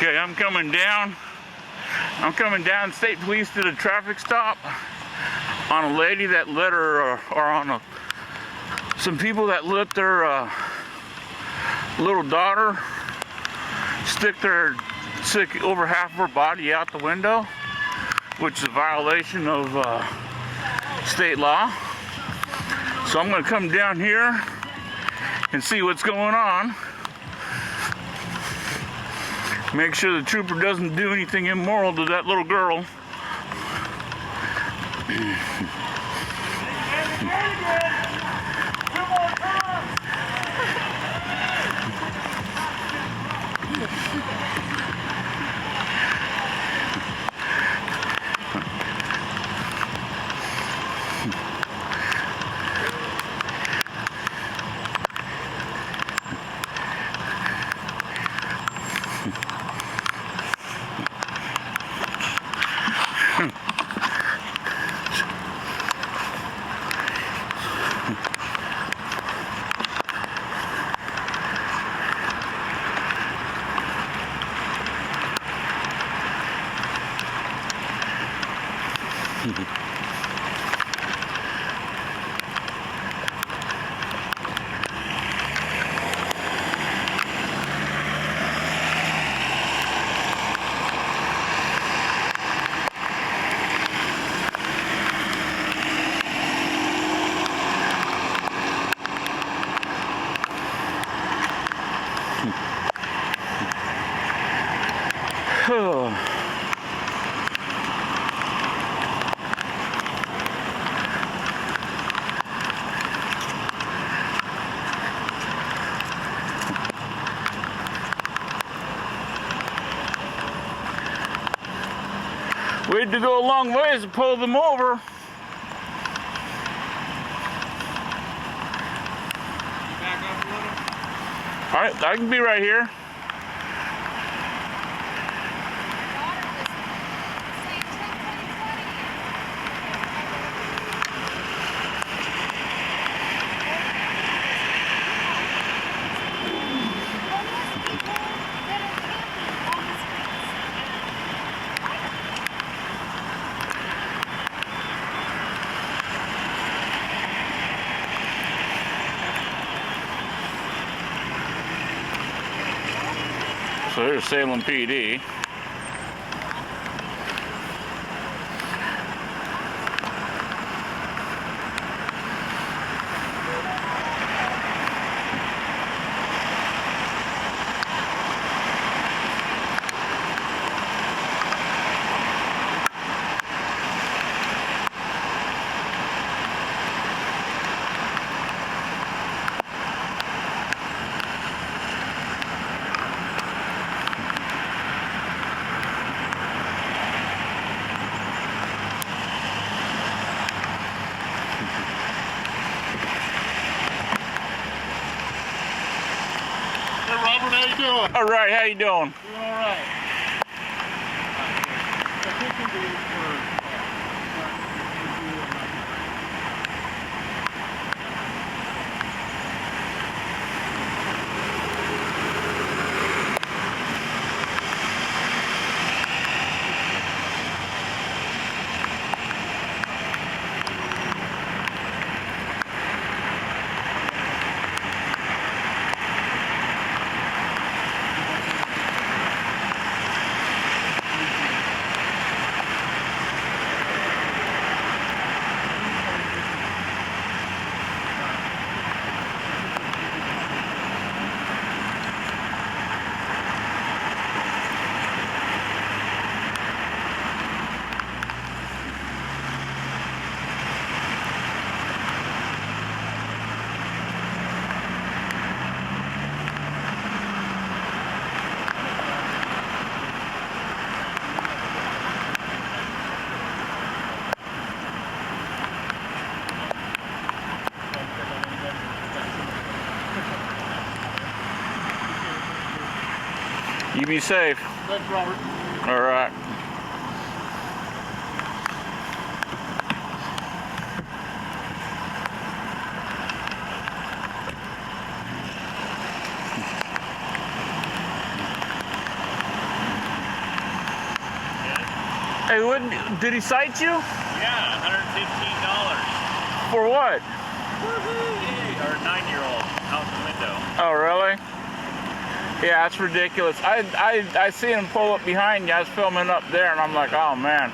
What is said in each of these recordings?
Okay, I'm coming down State Police did a traffic stop on a lady that let her, or on some people that let their little daughter stick over half of her body out the window, which is a violation of state law. So I'm going to come down here and see what's going on. Make sure the trooper doesn't do anything immoral to that little girl. We had to go a long ways to pull them over. Back up a little. All right, I can be right here. So here's Salem PD. Hey Robert, how you doing? All right, how you doing? Doing all right. You be safe. Thanks, Robert. All right. Hey, did he cite you? Yeah, $115. For what? Our 9-year-old out the window. Oh, really? Yeah, that's ridiculous. I see him pull up behind you. I was filming up there, and I'm like, oh man.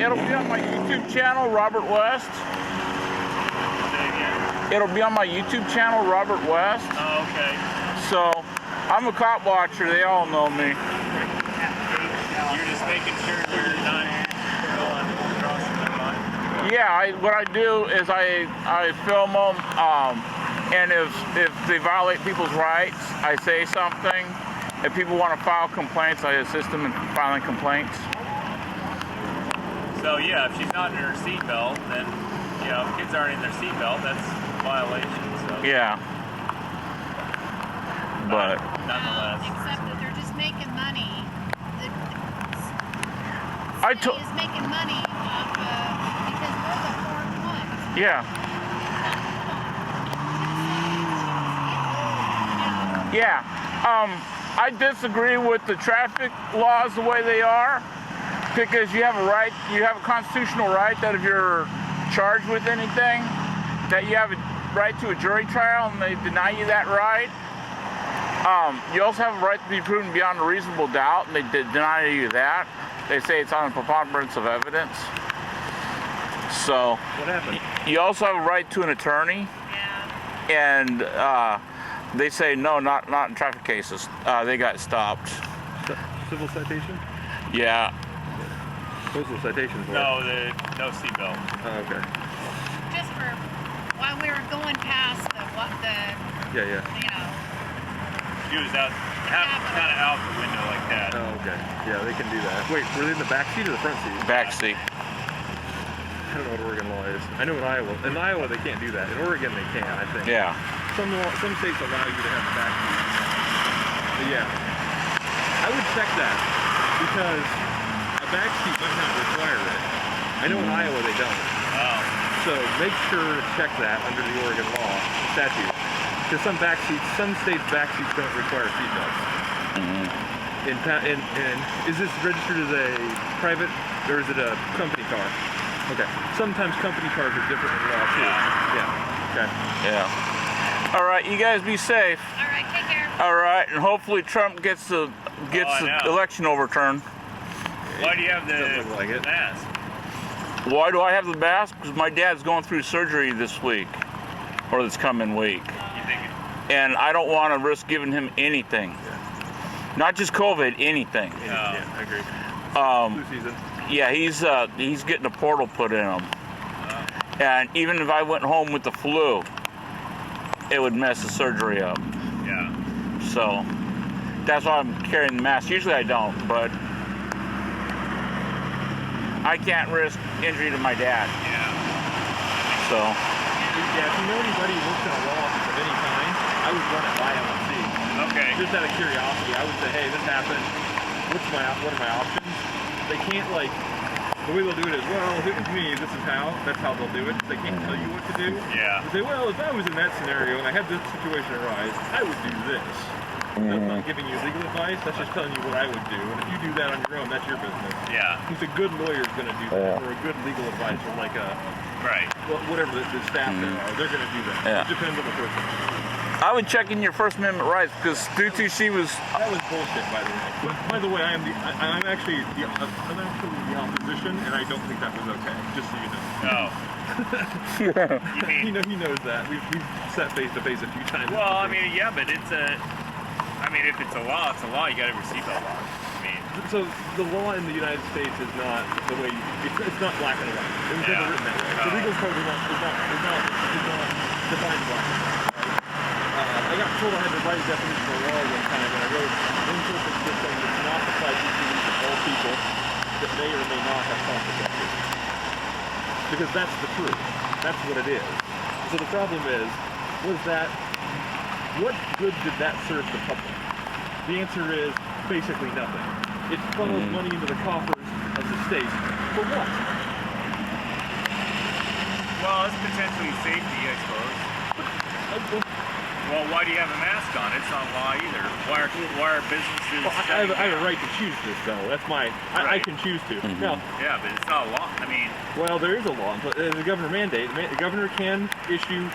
It'll be on my YouTube channel, Robert West. Say again? It'll be on my YouTube channel, Robert West. Oh, okay. So, I'm a cop watcher. They all know me. You're just making sure you're not going across the line? Yeah, what I do is I film them, and if they violate people's rights, I say something. If people want to file complaints, I assist them in filing complaints. So yeah, if she's not in her seatbelt, then if kids aren't in their seatbelt, that's a violation. So Yeah. But nonetheless, except that they're just making money. I The city is making money off because we're the fourth ones. yeah. Yeah. I disagree with the traffic laws the way they are, because you have a constitutional right that if you're charged with anything, that you have a right to a jury trial, and they deny you that right. You also have a right to be proven beyond a reasonable doubt, and they deny you that. They say it's on a preponderance of evidence. So, What happened? you also have a right to an attorney, Yeah. and they say no, not in traffic cases. They got stopped. Civil citation? Yeah. What was the citation for? no seatbelt. Oh, okay. Just for while we were going past the Yeah. She was out, kind of out the window like that. Oh, okay. Yeah, they can do that. Wait, were they in the back seat or the front seat? Backseat. I don't know what Oregon law is. I know in Iowa they can't do that. In Oregon they can, I think. Yeah. Some states allow you to have the back seat. But yeah, I would check that because a back seat might not require it. I know in Iowa they don't. Oh, So make sure to check that under the Oregon law statute. Because some states' back seats don't require seatbelts. And is this registered as a private or is it a company car? Okay. Sometimes company cars are different in law too. Yeah. Okay. Yeah. All right, you guys be safe. All right, take care. All right, and hopefully Trump gets the know. election overturned. why do you have Doesn't the look like it. mask? Why do I have the mask? Because my dad's going through surgery this week, or this coming week, You think? and I don't want to risk giving him anything. Not just COVID, anything. Yeah, I agree. Flu season. Yeah, he's getting a portal put in him, and even if I went home with the flu, it would mess the surgery up. Yeah. So that's why I'm carrying the mask. Usually I don't, but I can't risk injury to my dad. Yeah. So Yeah, if you know anybody who works in a law office of any kind, I would run it by them and see. Okay. Just out of curiosity, I would say, hey, this happened. What are my options? They can't the way they'll do it is, well, if it was me, that's how they'll do it. They can't tell you what to do. Yeah. They say, well, if I was in that scenario and I had this situation arise, I would do this. That's not giving you legal advice, that's just telling you what I would do. And if you do that on your own, that's your business. Yeah. Because a good lawyer's going to do that, or a good legal advisor, like Right. whatever the staff there are, they're going to do that. Yeah. It depends on the person. I would check in your First Amendment rights because she was. That was bullshit, by the way. By the way, I'm actually the opposition, and I don't think that was okay. Just so you know. Oh. You mean? He knows that. We've sat face to face a few times. Well, I mean, yeah, but if it's a law, it's a law. You got to have your seatbelt on. I mean, so the law in the United States is not the way it's not black and white. It was never written that way. The legal code is not defined black and white. I got told I had to write a definition of law one time, and I wrote imperfect system does not apply equally to all people that may or may not have consequences. Because that's the truth. That's what it is. So the problem is, what good did that serve the public? The answer is basically nothing. It funnels money into the coffers of the state. For what? well, it's potentially safety, I suppose. Well, why do you have a mask on? It's not law either. Why are businesses? Well, I have a right to choose this, though. That's my. I can choose to. Now, Yeah, but it's not law. I mean, well, there is a law, but there's a governor mandate. The governor can issue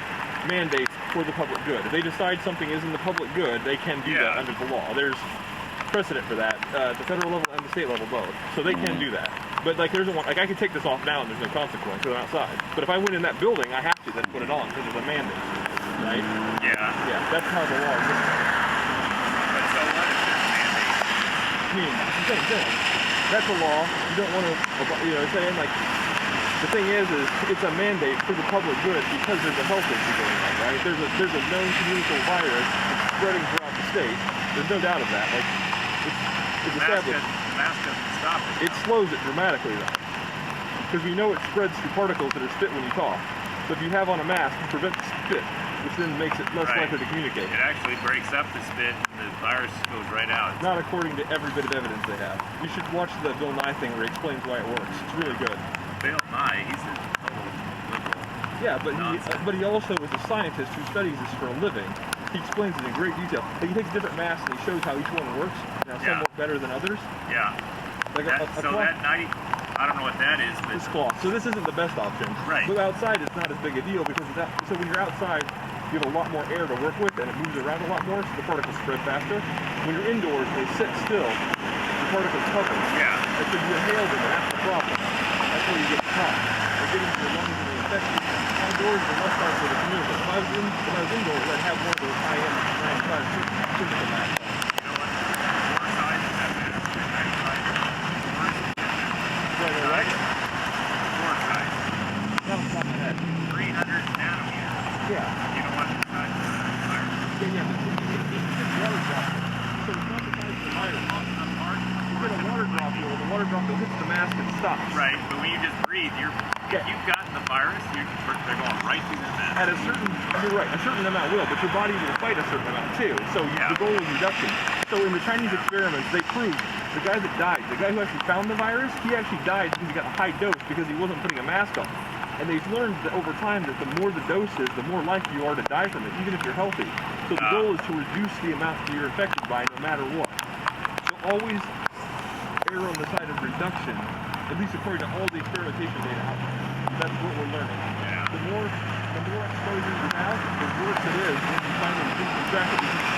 mandates for the public good. If they decide something is in the public good, they can do that under the law. There's precedent for that, at the federal level and the state level both. So they can do that. But like, there's a one. Like, I could take this off now and there's no consequence because I'm outside. But if I went in that building, I have to then put it on because there's a mandate, right? yeah. Yeah, that's how the law works. But so what if there's a mandate? I mean, it's the same thing. That's a law. You don't want to, you know, saying like, the thing is it's a mandate for the public good because there's a health issue going on, right? There's a known communicable virus spreading throughout the state. There's no doubt of that. Like, it's established. The mask doesn't stop it. It slows it dramatically, though, because we know it spreads through particles that are spit when you talk. So if you have on a mask, you prevent the spit, which then makes it less likely to communicate. It actually breaks up the spit and the virus goes right out. Not according to every bit of evidence they have. You should watch the Bill Nye thing where he explains why it works. It's really good. Bill Nye, he's a total liberal. Yeah, but Nonsense. he also is a scientist who studies this for a living. He explains it in great detail. He takes different masks and he shows how each one works. Now, some work better than others. Yeah. Like So that 90, I don't know what that is, but it's cloth. So this isn't the best option. Right. But outside, it's not as big a deal because so when you're outside, you have a lot more air to work with and it moves around a lot more, so the particles spread faster. When you're indoors, they sit still. The particles hover. yeah. And so you inhale them, and that's the problem. That's where you get caught. They're getting to your lungs and the infection. Outdoors, they're less likely to communicate. If I was indoors, I'd have one of those high-end 95 physical masks. You know what? Four sizes that matter. Right? Four size. That was top of my head. 300 nanometers. Yeah. You know what the size of that virus? Yeah, but it's water droplets. So it's not the size of the virus. You get a water droplet, the water droplet hits the mask and stops. Right, but when you just breathe, if you've gotten the virus, they're going right through the mask. At a certain, you're right, a certain amount will, but your body will fight a certain amount too. So the goal is reduction. So in the Chinese experiments, they proved the guy that died, the guy who actually found the virus, he actually died because he got a high dose because he wasn't putting a mask on. And they've learned that over time that the more the dose is, the more likely you are to die from it, even if you're healthy. So the goal is to reduce the amount that you're infected by no matter what. So always err on the side of reduction, at least according to all the experimentation data out there. That's what we're learning. Yeah. The more exposure you have, the worse it is when you finally lose the track of disease.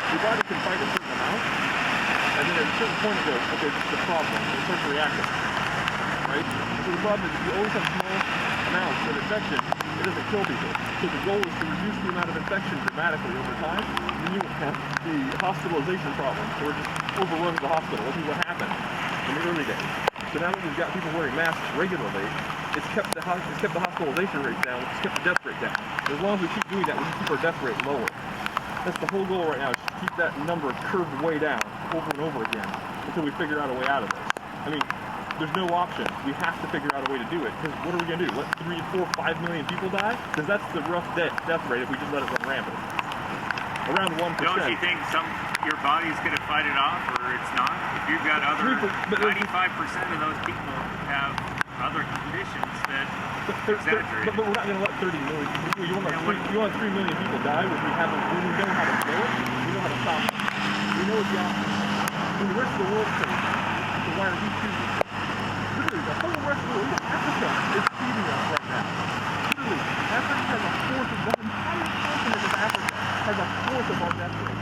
Your body can fight a certain amount, and then at a certain point it goes, okay, this is the problem. It starts reacting. Right? So the problem is if you always have small amounts of infection, it doesn't kill people. So the goal is to reduce the amount of infection dramatically over time, and then you won't have the hospitalization problem, where it just overruns the hospital, which is what happened in the early days. So now that we've got people wearing masks regularly, it's kept the hospitalization rate down, it's kept the death rate down. As long as we keep doing that, we can keep our death rate lower. That's the whole goal right now, is to keep that number curved way down over and over again until we figure out a way out of this. I mean, there's no option. We have to figure out a way to do it, because what are we going to do? Let 3, 4, 5 million people die? Because that's the rough death rate if we just let it run rampant. Around 1%. Don't you think your body's going to fight it off, or it's not? If you've got other, 95% of those people have other conditions that exaggerate. But we're not going to let 30 million people. You want 3 million people die when we know how to kill it? We know how to stop it. We know what the option is. When the rest of the world says, so why are we choosing? Literally, the whole rest of the world, Africa is feeding us right now. Literally, Africa has a fourth of the entire continent of Africa has a fourth of our death rate.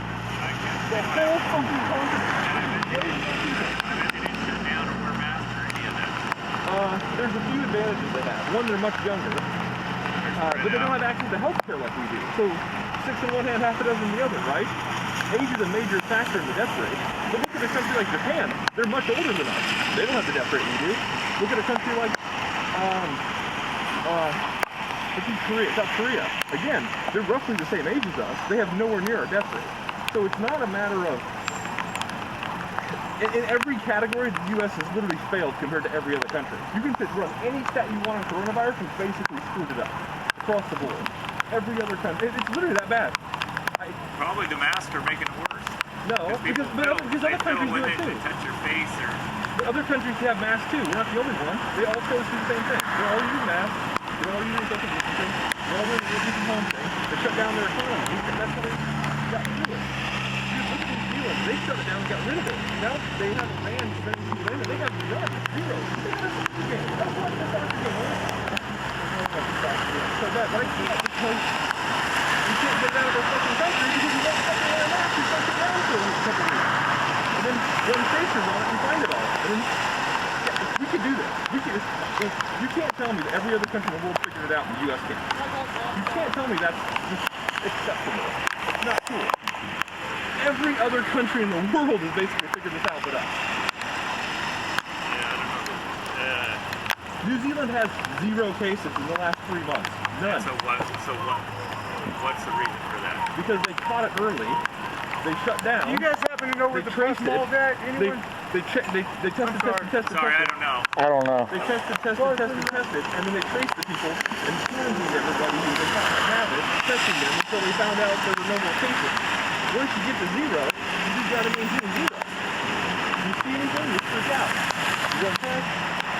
The whole fucking continent. There's a few advantages they have. One, they're much younger, but they don't have access to healthcare like we do. So 6 in one hand, half a dozen in the other, right? Age is a major factor in the death rate. But look at a country like Japan. They're much older than us. They don't have the death rate we do. Look at a country like South Korea. Again, they're roughly the same age as us. They have nowhere near our death rate. So it's not a matter of... In every category, the U.S. has literally failed compared to every other country. You can run any stat you want on coronavirus and basically screwed it up across the board. Every other country, it's literally that bad. Probably the masks are making it worse. No, because other countries do it too. They touch your face or... But other countries have masks too. We're not the only one. They all chose to do the same thing. They're all using masks. They're all using social distancing. Well, they're from home thing. They shut down their economy. That's how they got through it. Dude, look at New Zealand. They shut it down and got rid of it. Now they have a ban spending New Zealand. They got none. Zero. They got a soccer game. That's what the soccer game is. So that, but I can't because you can't get out of their fucking country because you won't fucking wear a mask. You shut it down for a couple weeks. And then run faces on it and find it all. And then, yeah, we can do this. You can't tell me that every other country in the world figured it out and the U.S. can't. You can't tell me that's just acceptable. It's not cool. Every other country in the world has basically figured this out but us. New Zealand has 0 cases in the last 3 months. None. So what's the reason for that? Because they caught it early. They shut down. You guys happen to know where the press mall's at? Anyone? They tested. Sorry, I don't know. I don't know. They tested, and then they traced the people and quarantined everybody who they thought might have it, testing them until they found out there were no more cases. Once you get to 0, you just got to maintain 0. You see anything, you freak out. You go test.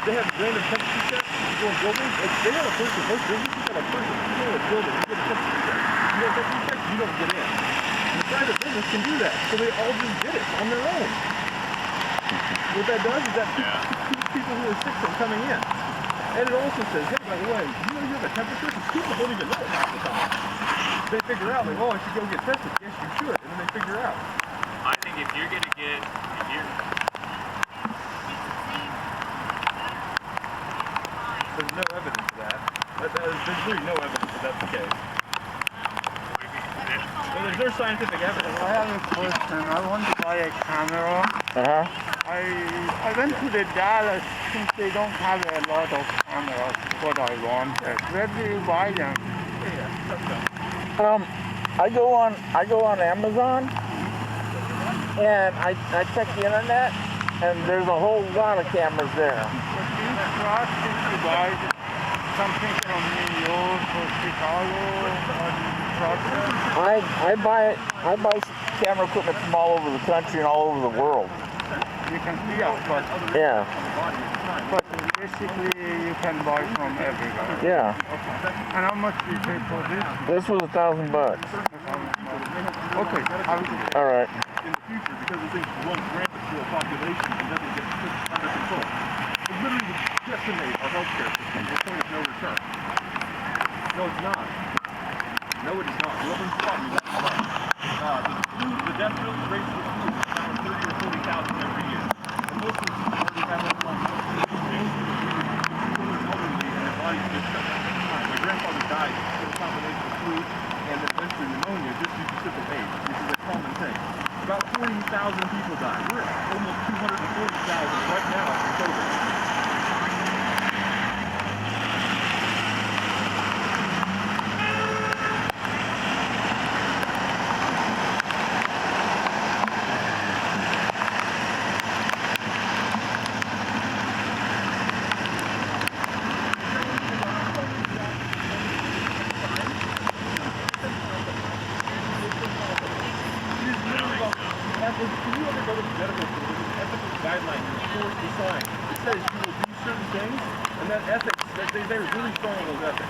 They have random temperature checks. You go in buildings. They have a person. Most businesses have a person. You go in a building, you get a temperature check. You get a temperature check, you don't get in. And the private business can do that, so they all just did it on their own. What that does is that keeps people who are sick from coming in. And it also says, hey, by the way, you know you have a temperature? Because people don't even know it half the time. They figure out, like, oh, I should go get tested. Yes, you should. And then they figure out. I think if you're going to get, There's no evidence of that. There's really no evidence that that's the case. Well, there's no scientific evidence. I have a question. I want to buy a camera. I went to the Dallas since they don't have a lot of cameras. What I wanted. Where do you buy them? I go on Amazon and I check the internet and there's a whole lot of cameras there. But do you trust if you buy something from New York or Chicago? Or do you trust it? I buy camera equipment from all over the country and all over the world. You can see us, but basically you can buy from everywhere. Yeah. And how much do you pay for this? This was $1,000. Okay. All right. In the future, because the thing runs rampant through a population and doesn't get under control. It literally would decimate our healthcare system to the point of no return. No, it's not. No, it is not. Whoever's taught me that. The death rate for the flu is around 30 or 40,000 every year. And most of them already have a problem. People are elderly and their bodies get shut down. My grandfather died with a combination of flu and then eventually pneumonia just due to simple age, which is a common thing. About 40,000 people died. We're at almost 240,000 right now from COVID. They're really strong on those ethics.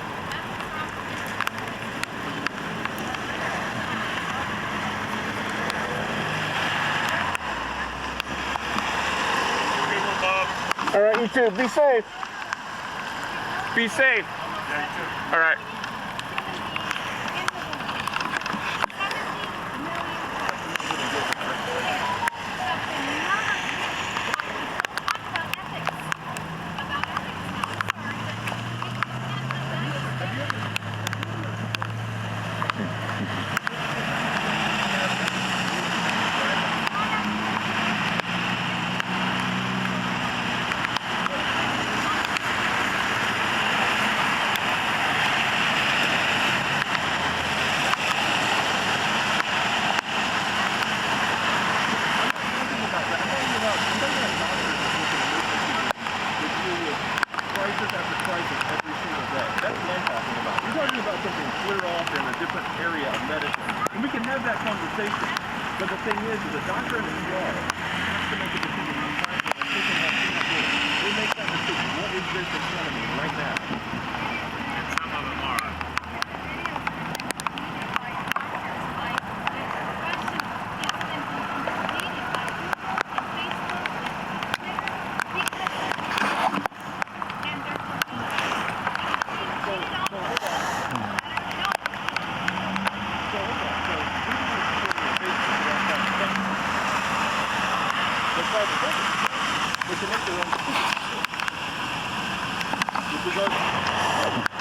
All right, you too. Be safe. Be safe. All right. But the thing is a doctor in the ER has to make a decision on time and taking that treatment. They make that decision. What is this in front of me right now? And some of them are. They're private property. They can make their own decisions. With regard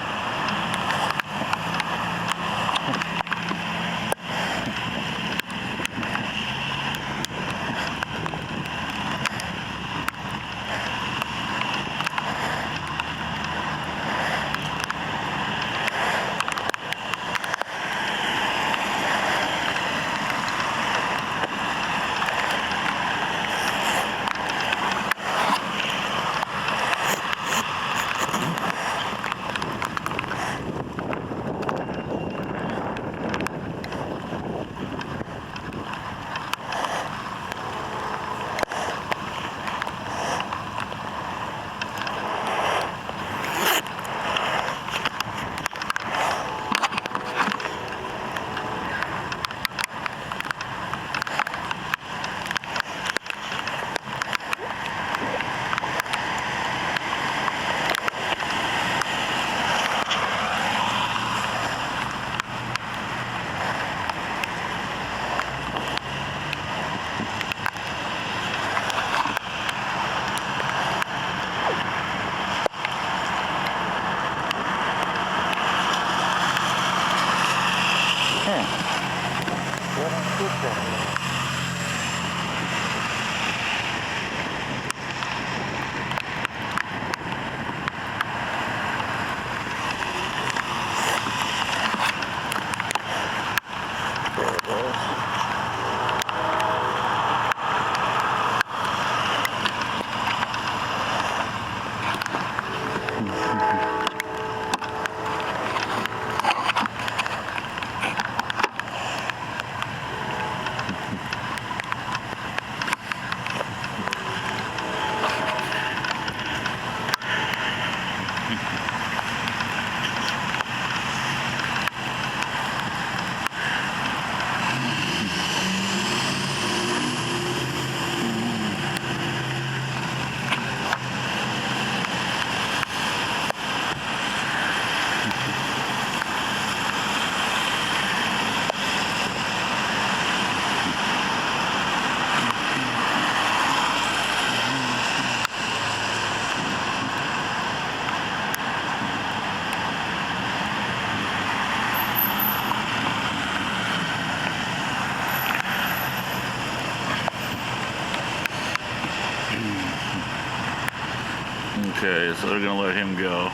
Okay, so they're gonna let him go.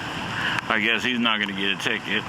I guess he's not gonna get a ticket.